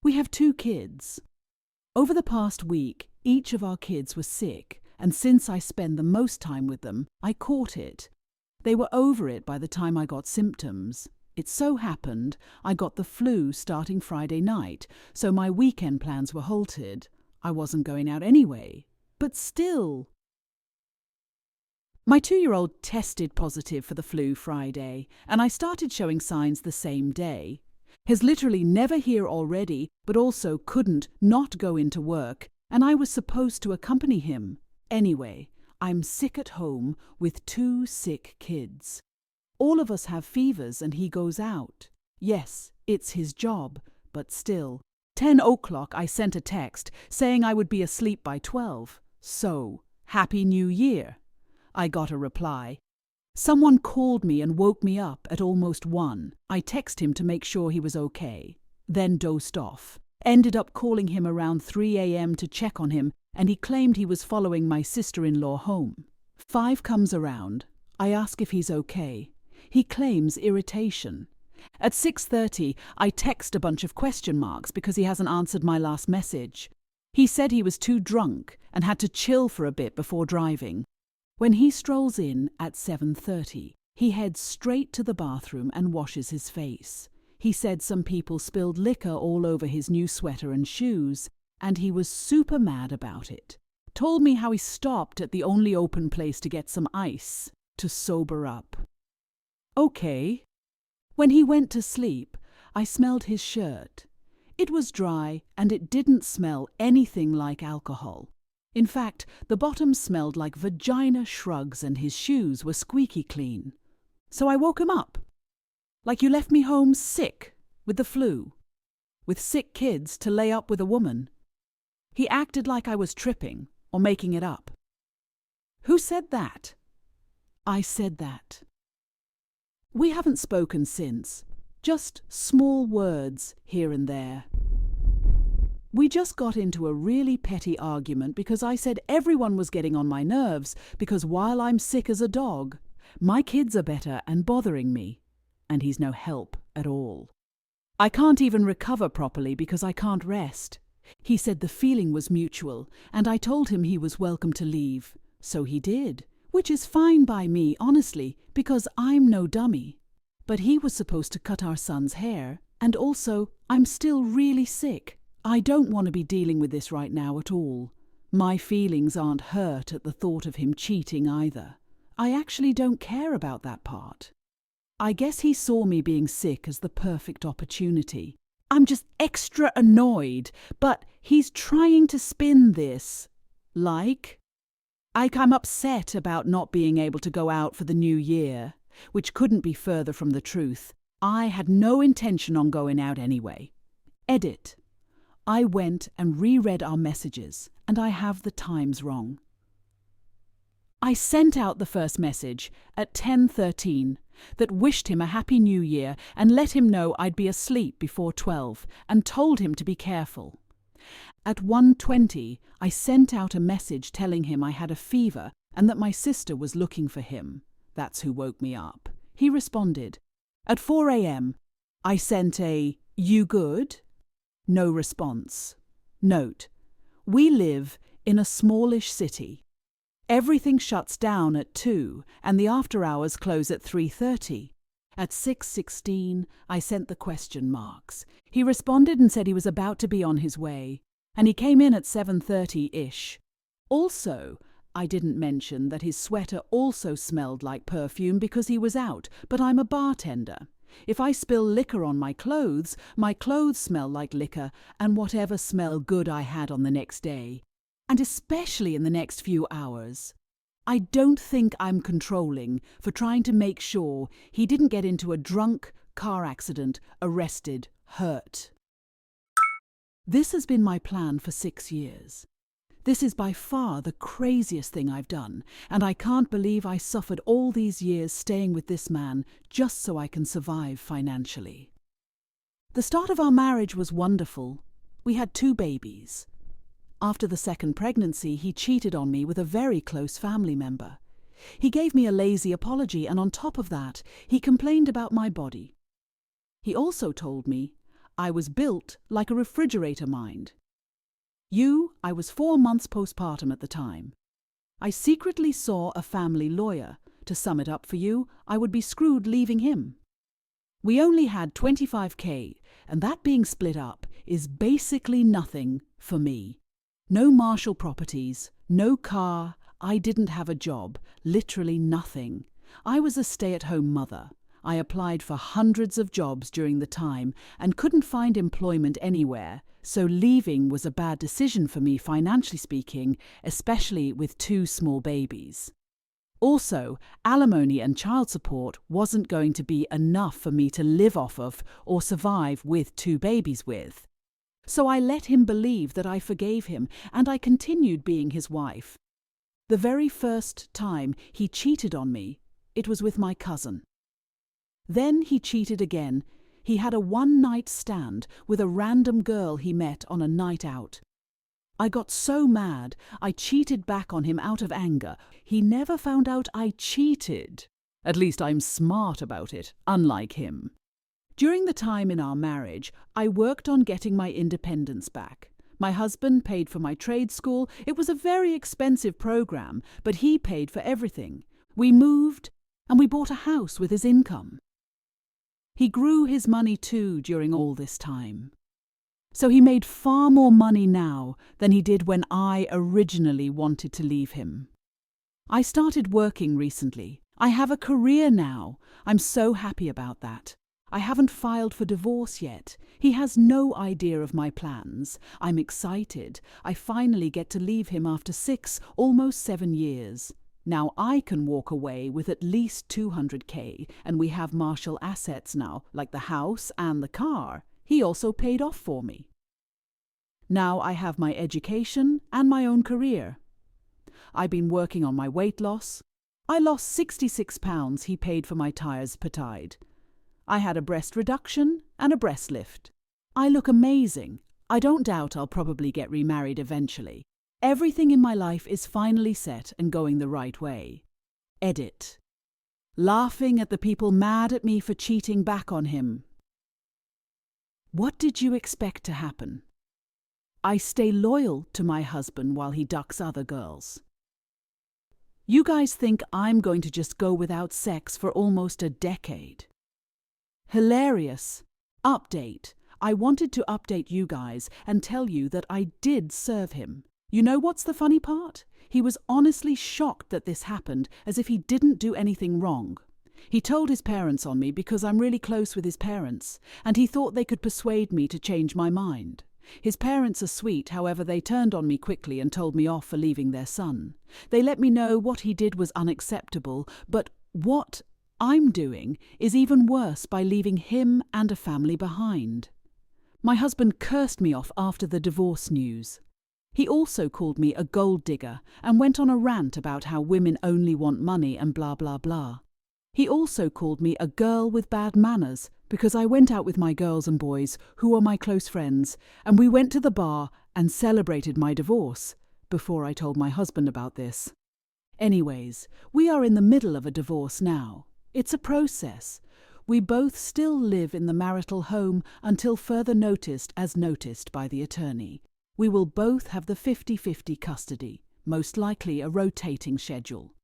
We have 2 kids. Over the past week, each of our kids was sick, and since I spend the most time with them, I caught it. They were over it by the time I got symptoms. It so happened I got the flu starting Friday night, so my weekend plans were halted. I wasn't going out anyway. But still. My 2-year-old tested positive for the flu Friday, and I started showing signs the same day. He's literally never here already, but also couldn't not go into work, and I was supposed to accompany him. Anyway, I'm sick at home with 2 sick kids. All of us have fevers and he goes out. Yes, it's his job, but still. 10 o'clock I sent a text saying I would be asleep by 12. So, Happy New Year. I got a reply. Someone called me and woke me up at almost 1. I texted him to make sure he was okay. Then dozed off. Ended up calling him around 3 a.m. to check on him, and he claimed he was following my sister-in-law home. 5 comes around. I ask if he's okay. He claims irritation. At 6:30, I text a bunch of question marks because he hasn't answered my last message. He said he was too drunk and had to chill for a bit before driving. When he strolls in at 7:30, he heads straight to the bathroom and washes his face. He said some people spilled liquor all over his new sweater and shoes, and he was super mad about it. Told me how he stopped at the only open place to get some ice to sober up. Okay. When he went to sleep, I smelled his shirt. It was dry and it didn't smell anything like alcohol. In fact, the bottom smelled like vagina shrugs and his shoes were squeaky clean. So I woke him up. Like you left me home sick, with the flu, with sick kids to lay up with a woman. He acted like I was tripping or making it up. Who said that? I said that. We haven't spoken since, just small words here and there. We just got into a really petty argument because I said everyone was getting on my nerves because while I'm sick as a dog, my kids are better and bothering me, and he's no help at all. I can't even recover properly because I can't rest. He said the feeling was mutual, and I told him he was welcome to leave. So he did, which is fine by me, honestly, because I'm no dummy. But he was supposed to cut our son's hair, and also, I'm still really sick. I don't want to be dealing with this right now at all. My feelings aren't hurt at the thought of him cheating either. I actually don't care about that part. I guess he saw me being sick as the perfect opportunity. I'm just extra annoyed, but he's trying to spin this. Like I'm upset about not being able to go out for the new year, which couldn't be further from the truth. I had no intention on going out anyway. Edit. I went and reread our messages, and I have the times wrong. I sent out the first message at 10:13 that wished him a Happy New Year and let him know I'd be asleep before 12 and told him to be careful. At 1:20, I sent out a message telling him I had a fever and that my sister was looking for him. That's who woke me up. He responded. At 4 a.m., I sent a, "You good?" No response. Note, we live in a smallish city. Everything shuts down at 2 and the after hours close at 3:30. At 6:16, I sent the question marks. He responded and said he was about to be on his way, and he came in at 7:30-ish. Also, I didn't mention that his sweater also smelled like perfume because he was out, but I'm a bartender. If I spill liquor on my clothes smell like liquor and whatever smell good I had on the next day. And especially in the next few hours. I don't think I'm controlling for trying to make sure he didn't get into a drunk car accident, arrested, hurt. This has been my plan for 6 years. This is by far the craziest thing I've done, and I can't believe I suffered all these years staying with this man just so I can survive financially. The start of our marriage was wonderful. We had 2 babies. After the second pregnancy, he cheated on me with a very close family member. He gave me a lazy apology, and on top of that, he complained about my body. He also told me I was built like a refrigerator mind. I was 4 months postpartum at the time. I secretly saw a family lawyer. To sum it up for you, I would be screwed leaving him. We only had 25K, and that being split up is basically nothing for me. No Marshall properties, no car, I didn't have a job, literally nothing. I was a stay-at-home mother. I applied for hundreds of jobs during the time and couldn't find employment anywhere, so leaving was a bad decision for me financially speaking, especially with 2 small babies. Also, alimony and child support wasn't going to be enough for me to live off of or survive with 2 babies with. So I let him believe that I forgave him, and I continued being his wife. The very first time he cheated on me, it was with my cousin. Then he cheated again. He had a one-night stand with a random girl he met on a night out. I got so mad, I cheated back on him out of anger. He never found out I cheated. At least I'm smart about it, unlike him. During the time in our marriage, I worked on getting my independence back. My husband paid for my trade school. It was a very expensive program, but he paid for everything. We moved, and we bought a house with his income. He grew his money too during all this time. So he made far more money now than he did when I originally wanted to leave him. I started working recently. I have a career now. I'm so happy about that. I haven't filed for divorce yet. He has no idea of my plans. I'm excited. I finally get to leave him after 6, almost 7 years. Now I can walk away with at least 200K, and we have Marshall assets now, like the house and the car. He also paid off for me. Now I have my education and my own career. I've been working on my weight loss. I lost 66 pounds. He paid for my tires per tide. I had a breast reduction and a breast lift. I look amazing. I don't doubt I'll probably get remarried eventually. Everything in my life is finally set and going the right way. Edit. Laughing at the people mad at me for cheating back on him. What did you expect to happen? I stay loyal to my husband while he ducks other girls. You guys think I'm going to just go without sex for almost a decade? Hilarious. Update. I wanted to update you guys and tell you that I did serve him. You know what's the funny part? He was honestly shocked that this happened, as if he didn't do anything wrong. He told his parents on me because I'm really close with his parents, and he thought they could persuade me to change my mind. His parents are sweet, however they turned on me quickly and told me off for leaving their son. They let me know what he did was unacceptable, but what I'm doing is even worse by leaving him and a family behind. My husband cursed me off after the divorce news. He also called me a gold digger and went on a rant about how women only want money and blah blah blah. He also called me a girl with bad manners because I went out with my girls and boys who are my close friends, and we went to the bar and celebrated my divorce before I told my husband about this. Anyways, we are in the middle of a divorce now. It's a process. We both still live in the marital home until further notice as noticed by the attorney. We will both have the 50-50 custody, most likely a rotating schedule.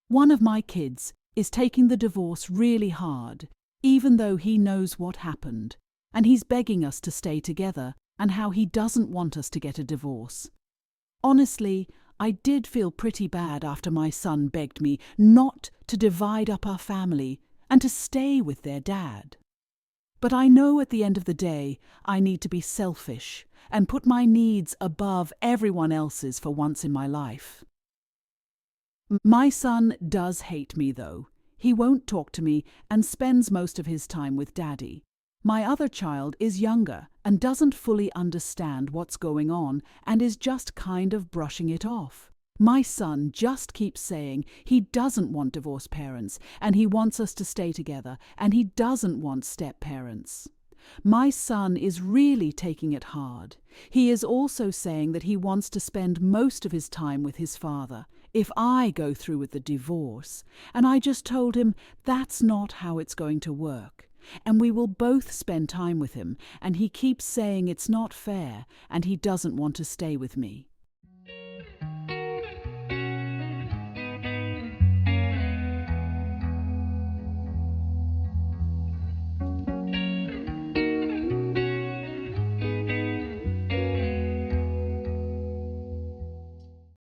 One of my kids is taking the divorce really hard, even though he knows what happened, and he's begging us to stay together and how he doesn't want us to get a divorce. Honestly, I did feel pretty bad after my son begged me not to divide up our family and to stay with their dad. But I know at the end of the day, I need to be selfish and put my needs above everyone else's for once in my life. My son does hate me, though. He won't talk to me and spends most of his time with Daddy. My other child is younger and doesn't fully understand what's going on and is just kind of brushing it off. My son just keeps saying he doesn't want divorced parents and he wants us to stay together and he doesn't want step-parents. My son is really taking it hard. He is also saying that he wants to spend most of his time with his father if I go through with the divorce, and I just told him that's not how it's going to work. And we will both spend time with him, and he keeps saying it's not fair and he doesn't want to stay with me.